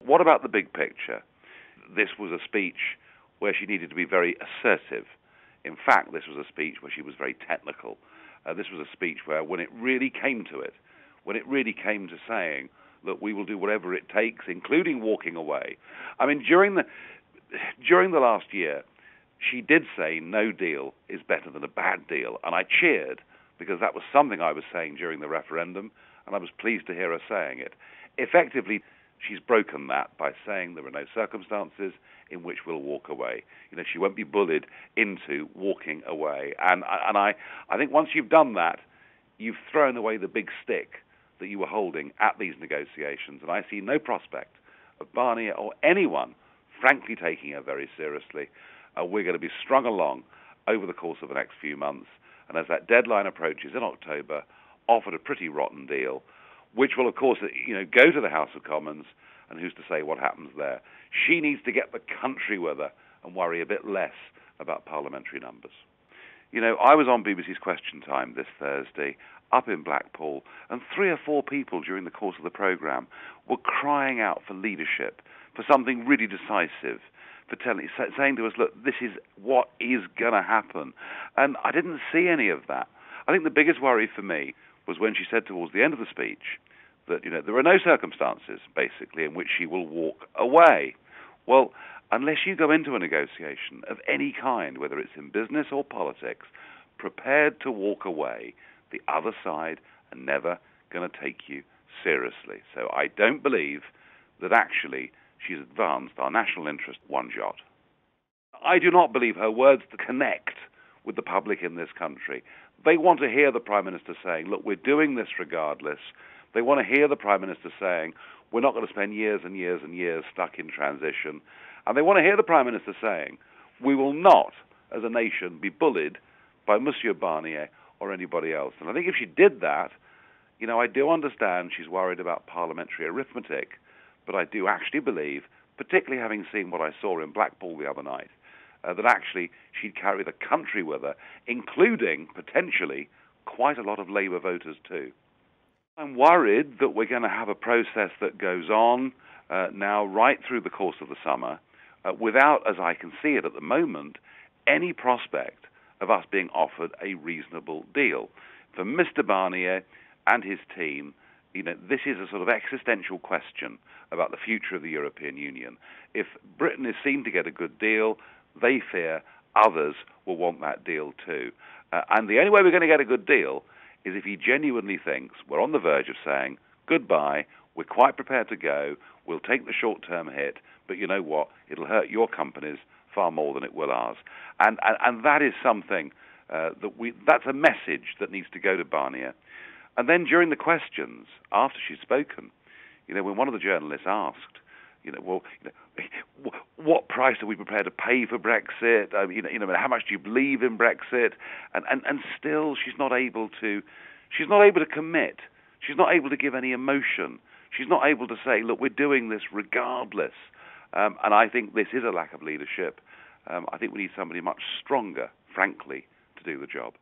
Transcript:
What about the big picture? This was a speech where she needed to be very assertive. In fact, this was a speech where she was very technical. This was a speech where, when it really came to it, when it really came to saying, look, we will do whatever it takes, including walking away. I mean, during the last year, she did say no deal is better than a bad deal, and I cheered because that was something I was saying during the referendum, and I was pleased to hear her saying it. Effectively, she's broken that by saying there are no circumstances in which we'll walk away. You know, she won't be bullied into walking away. And I think once you've done that, you've thrown away the big stick that you were holding at these negotiations. And I see no prospect of Barnier or anyone, frankly, taking her very seriously. We're going to be strung along over the course of the next few months. And as that deadline approaches in October, offered a pretty rotten deal, which will, of course, go to the House of Commons, and who's to say what happens there. She needs to get the country with her and worry a bit less about parliamentary numbers. You know, I was on BBC's Question Time this Thursday up in Blackpool, and 3 or 4 people during the course of the programme were crying out for leadership, for something really decisive, for saying to us, look, this is what is going to happen. And I didn't see any of that. I think the biggest worry for me was when she said towards the end of the speech that, there are no circumstances, basically, in which she will walk away. Well, unless you go into a negotiation of any kind, whether it's in business or politics, prepared to walk away, the other side are never going to take you seriously. So I don't believe that actually she's advanced our national interest one jot. I do not believe her words to connect with the public in this country. They want to hear the Prime Minister saying, look, we're doing this regardless. They want to hear the Prime Minister saying, we're not going to spend years and years and years stuck in transition. And they want to hear the Prime Minister saying, we will not, as a nation, be bullied by Monsieur Barnier or anybody else. And I think if she did that, I do understand she's worried about parliamentary arithmetic, but I do actually believe, particularly having seen what I saw in Blackpool the other night, that actually she'd carry the country with her, including, potentially, quite a lot of Labour voters too. I'm worried that we're going to have a process that goes on now right through the course of the summer without, as I can see it at the moment, any prospect of us being offered a reasonable deal. For Mr. Barnier and his team, this is a sort of existential question about the future of the European Union. If Britain is seen to get a good deal, they fear others will want that deal too. And the only way we're going to get a good deal is if he genuinely thinks we're on the verge of saying, goodbye, we're quite prepared to go, we'll take the short-term hit, but you know what, it'll hurt your companies far more than it will ours. And that is something that's a message that needs to go to Barnier. And then during the questions, after she's spoken, when one of the journalists asked, what price are we prepared to pay for Brexit? How much do you believe in Brexit? And still, she's not able to commit. She's not able to give any emotion. She's not able to say, look, we're doing this regardless. And I think this is a lack of leadership. I think we need somebody much stronger, frankly, to do the job.